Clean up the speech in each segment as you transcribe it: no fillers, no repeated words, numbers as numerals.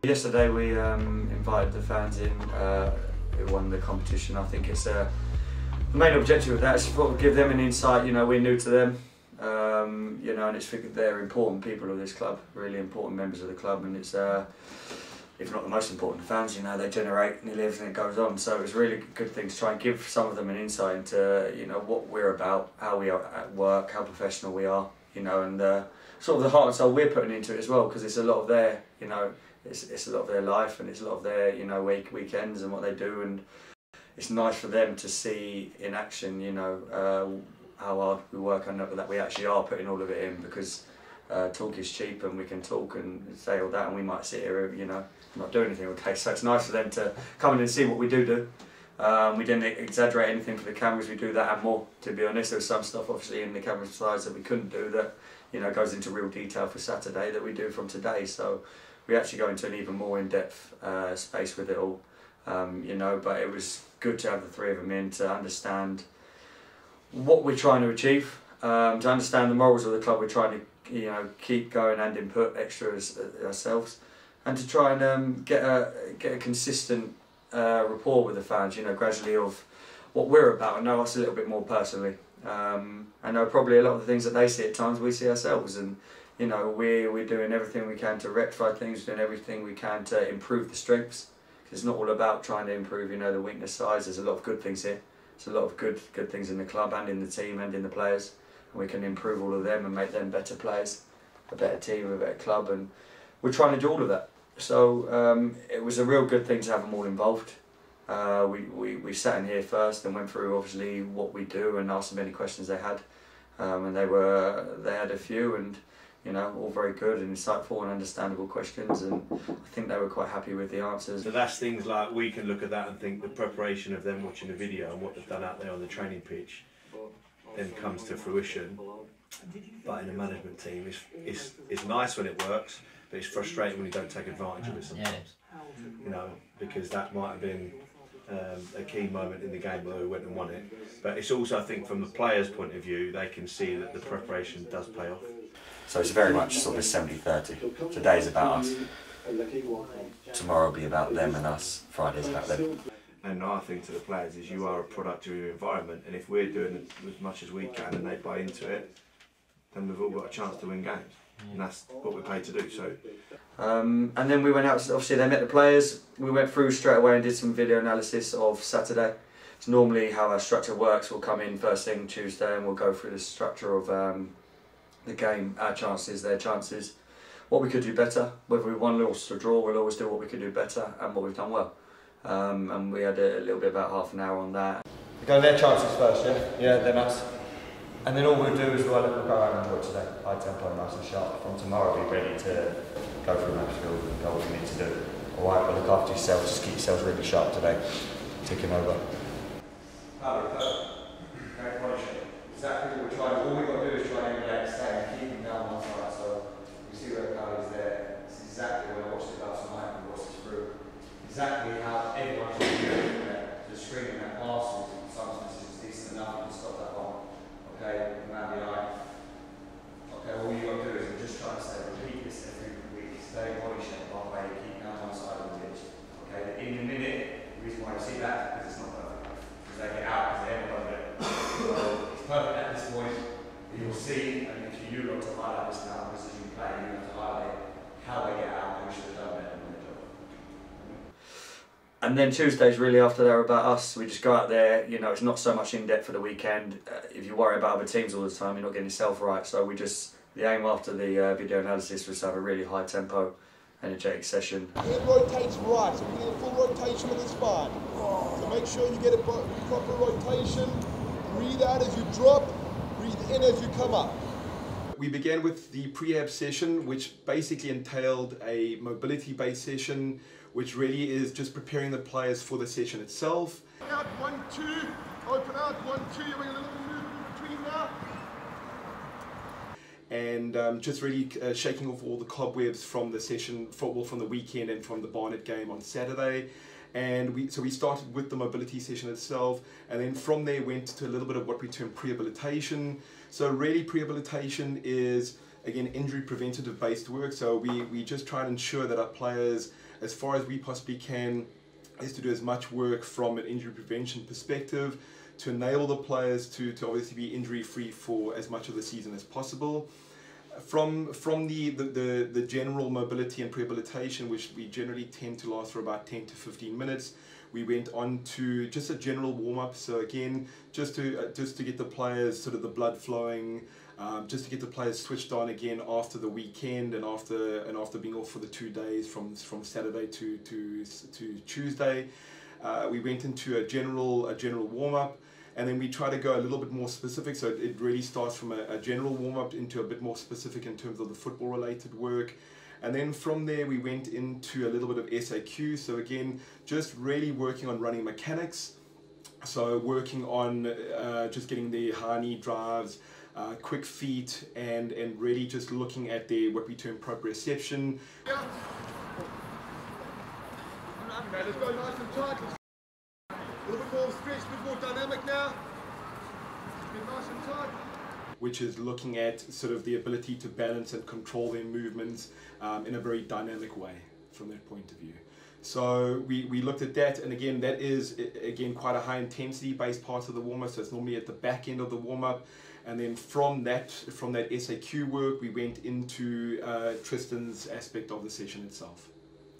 Yesterday we invited the fans in who won the competition. I think it's the main objective of that is to give them an insight. You know, we're new to them, you know, and it's they're important people of this club, really important members of the club, and it's if not the most important fans. You know, they generate nearly everything that goes on. So it was a really good thing to try and give some of them an insight into, you know, what we're about, how we are at work, how professional we are, you know, and sort of the heart and soul we're putting into it as well, because it's a lot of their, you know, it's a lot of their life, and it's a lot of their, you know, weekends and what they do, and it's nice for them to see in action, you know, how hard we work and that we actually are putting all of it in, because talk is cheap, and we can talk and say all that, and we might sit here, you know, not do anything all day. So it's nice for them to come in and see what we do. We didn't exaggerate anything for the cameras. We do that and more, to be honest. There was some stuff obviously in the camera slides that we couldn't do that, you know, goes into real detail for Saturday that we do from today. So we actually go into an even more in-depth space with it all, you know, but it was good to have the three of them in to understand what we're trying to achieve, to understand the morals of the club we're trying to, you know, keep going and input extra ourselves, and to try and get a consistent rapport with the fans, you know, gradually of what we're about and know us a little bit more personally. I know probably a lot of the things that they see at times we see ourselves, and you know, we're doing everything we can to rectify things, doing everything we can to improve the strengths. Because it's not all about trying to improve, you know, the weakness sides. There's a lot of good things here. There's a lot of good things in the club and in the team and in the players. And we can improve all of them and make them better players, a better team, a better club, and we're trying to do all of that. So it was a real good thing to have them all involved. We sat in here first and went through obviously what we do and asked them any questions they had, and they had a few, and you know, all very good and insightful and understandable questions, and I think they were quite happy with the answers. So that's things like we can look at that and think the preparation of them watching the video and what they've done out there on the training pitch then comes to fruition. But in a management team, it's nice when it works, but it's frustrating when you don't take advantage of it sometimes. You know, because that might have been a key moment in the game where we went and won it. But it's also, I think, from the players' point of view, they can see that the preparation does pay off. So it's very much sort of 70-30. Today's about us. Tomorrow will be about them and us. Friday's about them. And our thing to the players is you are a product of your environment, and if we're doing as much as we can and they buy into it, then we've all got a chance to win games. And that's what we're paid to do. So. And then we went out, obviously they met the players. We went through straight away and did some video analysis of Saturday. It's normally how our structure works. We'll come in first thing Tuesday and we'll go through the structure of the game, our chances, their chances, what we could do better, whether we won, lost or draw. We'll always do what we could do better and what we've done well. And we had a little bit about half an hour on that. We go their chances first, yeah? Yeah, then us. And then all we'll do is we'll go out and work today, high tempo, nice and sharp. From tomorrow we'll be ready to go through Mansfield and go what we need to do. Alright, but look after yourselves, just keep yourselves really sharp today, ticking over. Great polish. Exactly what we're trying, all we've got to do is try and emulate stay and keep them down one side. So you see where Carly's there. It's exactly when I watched it last night and watched this through. Exactly how everyone should be doing that. The screen that passes in some instances is decent enough to stop that bomb. Okay, around the eye. Okay, all you got to do is we're just trying to say repeat this every week. Stay body shape one way, keep down one side of the pitch. Okay, in a minute, the reason why you see that is because it's not perfect. Because they get out because they haven't done it. It's perfect at this point. You'll see, and if you got to highlight this now, because as you play, you have to highlight how they get out and we should have done better than the job. And then Tuesdays really after they're about us. We just go out there, you know, it's not so much in depth for the weekend. If you worry about other teams all the time, you're not getting yourself right. So we just, the aim after the video analysis was to have a really high tempo, energetic session. It rotates right, so we get a full rotation of the spine. So make sure you get a proper rotation. Breathe out as you drop, breathe in as you come up. We began with the pre-ab session, which basically entailed a mobility-based session, which really is just preparing the players for the session itself. Out 1, 2, open out 1, 2, you're making a little movement between now. And just really shaking off all the cobwebs from the session, from the weekend and from the Barnet game on Saturday. And so we started with the mobility session itself, and then from there went to a little bit of what we term prehabilitation. So really prehabilitation is, again, injury preventative based work. So we just try and ensure that our players as far as we possibly can, is to do as much work from an injury prevention perspective to enable the players to obviously be injury free for as much of the season as possible. From the general mobility and rehabilitation, which we generally tend to last for about 10 to 15 minutes, we went on to just a general warm-up. So again, just to get the players sort of the blood flowing, just to get the players switched on again after the weekend and after being off for the 2 days from Saturday to Tuesday. We went into a general warm-up. And then we try to go a little bit more specific, so it really starts from a general warm-up into a bit more specific in terms of the football-related work. And then from there we went into a little bit of SAQ, so again, just really working on running mechanics. So working on just getting the high knee drives, quick feet, and really just looking at what we term proprioception. Okay, let's go nice and tight. A little bit more stretch, a bit more dynamic now. Be nice and tight. Which is looking at sort of the ability to balance and control their movements in a very dynamic way from that point of view. So we looked at that, and again, that is again quite a high intensity based part of the warm-up, so it's normally at the back end of the warm-up. And then from that SAQ work, we went into Tristan's aspect of the session itself.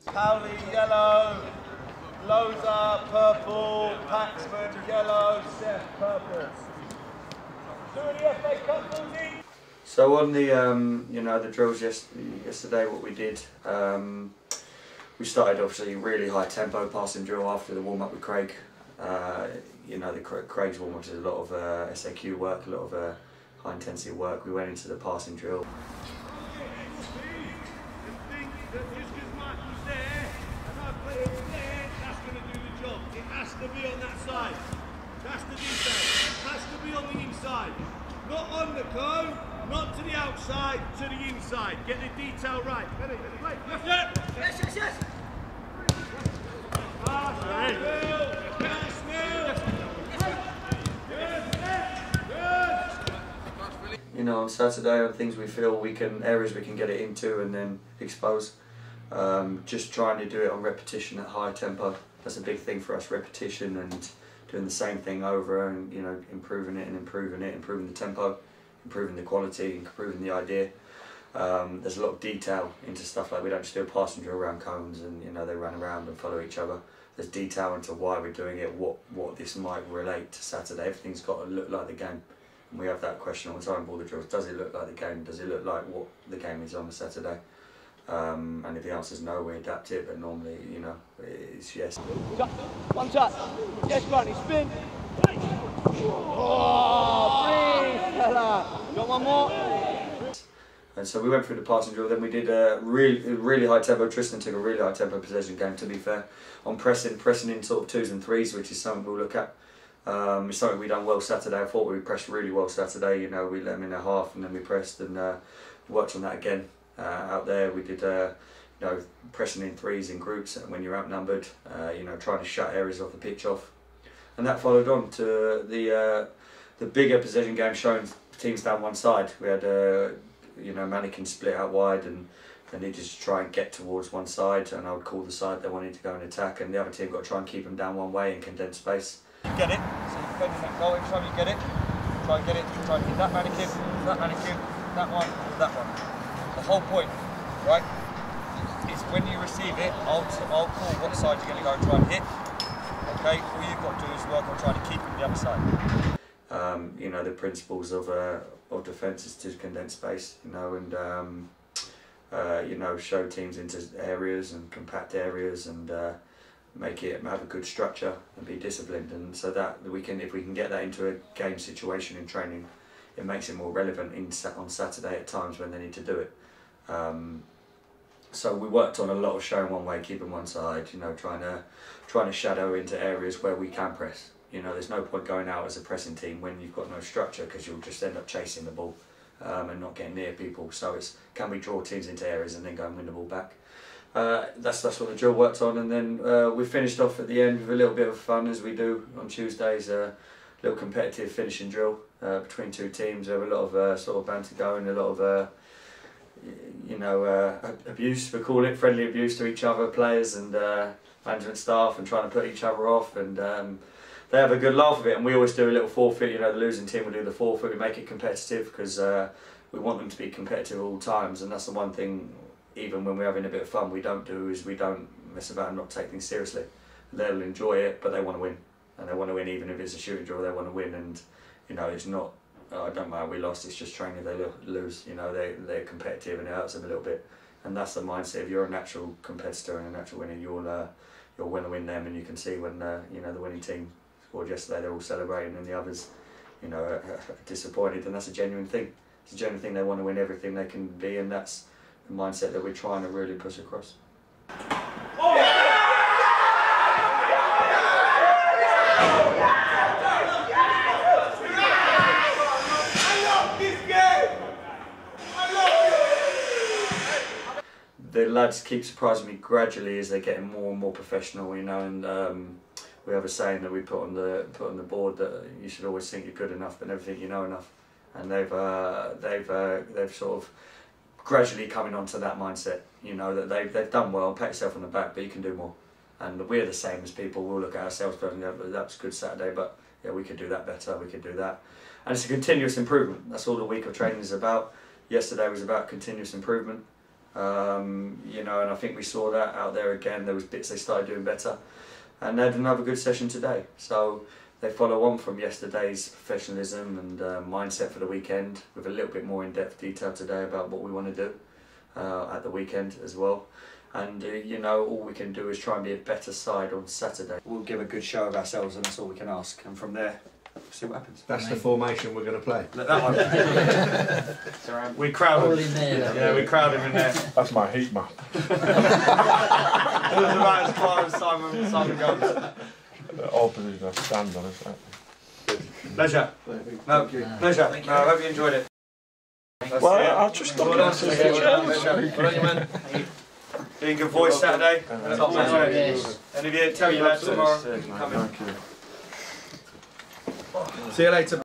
Cowley, yellow. Loza, purple, Paxman, yellow, Seth, purple. Doing the FA Cup, Lucy. So on the the drills yesterday, what we did, we started obviously really high tempo passing drill after the warm up with Craig. Craig's warm up is a lot of SAQ work, a lot of high intensity work. We went into the passing drill. To be on that side. That's the detail. Has to be on the inside. Not on the cone, not to the outside, to the inside. Get the detail right. Ready? Wait. Left it. Yes. You know, on Saturday, on things we feel areas we can get it into and then expose. Just trying to do it on repetition at high tempo. That's a big thing for us, repetition and doing the same thing over and, improving the tempo, improving the quality, improving the idea. There's a lot of detail into stuff like we don't just do a passing drill around cones and, they run around and follow each other. There's detail into why we're doing it, what this might relate to Saturday. Everything's got to look like the game. And we have that question all the time, all the drills. Does it look like the game? Does it look like what the game is on a Saturday? And if the answer is no, we adapt it, but normally, it's yes. One touch. Yes, Rodney, spin. Oh, breathe, fella. Got one more? And so we went through the passing drill, then we did a really high tempo. Tristan took a really high tempo possession game, to be fair, on pressing in sort of 2s and 3s, which is something we'll look at. It's something we done well Saturday. I thought we pressed really well Saturday. We let them in a half and then we pressed and worked on that again. Out there we did pressing in 3s in groups when you're outnumbered, trying to shut areas off the pitch off, and that followed on to the bigger possession game, showing teams down one side. We had mannequins split out wide and they needed to try and get towards one side, and I would call the side they wanted to go and attack, and the other team got to try and keep them down one way and condense space. You get it, so you're defending that goal. Every time you get it, try and hit that mannequin, that one. The whole point, right, is when you receive it, I'll call what side you're going to go and try and hit. Okay, all you've got to do is work on trying to keep them the other side. The principles of defence is to condense space, and show teams into areas and compact areas and have a good structure and be disciplined, and so that if we can get that into a game situation in training, it makes it more relevant on Saturday at times when they need to do it. So we worked on a lot of showing one way, keeping one side, trying to shadow into areas where we can press. There's no point going out as a pressing team when you've got no structure, because you'll just end up chasing the ball and not getting near people. So can we draw teams into areas and then go and win the ball back? That's what the drill worked on, and then we finished off at the end with a little bit of fun, as we do on Tuesdays. Little competitive finishing drill between two teams. There were a lot of sort of banter going, a lot of you know, abuse, we call it, friendly abuse to each other, players and management staff, and trying to put each other off, and they have a good laugh of it. And we always do a little forfeit. You know, the losing team will do the forfeit. We make it competitive because we want them to be competitive at all times, and that's the one thing. Even when we're having a bit of fun, we don't mess about and not take things seriously. They'll enjoy it, but they want to win, and they want to win even if it's a shooting draw. They want to win, and you know, it's not. Oh, it don't matter, we lost. It's just training. They lose. You know, they're competitive, and it hurts them a little bit. And that's the mindset. If you're a natural competitor and a natural winner, you'll want to win them. And you can see when you know, the winning team scored yesterday, they're all celebrating, and the others, you know, are disappointed. And that's a genuine thing. It's a genuine thing. They want to win everything they can be, and that's the mindset that we're trying to really push across. The lads keep surprising me gradually as they're getting more and more professional, you know, and we have a saying that we put on the board that you should always think you're good enough but never think you know enough, and they've sort of gradually coming onto that mindset, you know, that they've done well, pat yourself on the back, but you can do more. And we're the same as people. We'll look at ourselves and go, that was a good Saturday, but yeah, we could do that better, we could do that. And it's a continuous improvement. That's all the week of training is about. Yesterday was about continuous improvement. You know, and I think we saw that out there again. There was bits they started doing better, and they had another good session today. So they follow on from yesterday's professionalism and mindset for the weekend with a little bit more in-depth detail today about what we want to do at the weekend as well. And you know, all we can do is try and be a better side on Saturday. We'll give a good show of ourselves, and that's all we can ask. And from there, see what happens. That's the formation we're going to play. That one. We crowd him. Yeah, we crowd him in there. That's my heat map. It was about as far as Simon goes. All positions I stand on, isn't it? Pleasure. No, pleasure. No, I hope you enjoyed it. Well, I'll just look at it. Doing good voice Saturday. Top man. And if you tell your lads tomorrow, come in. See you later.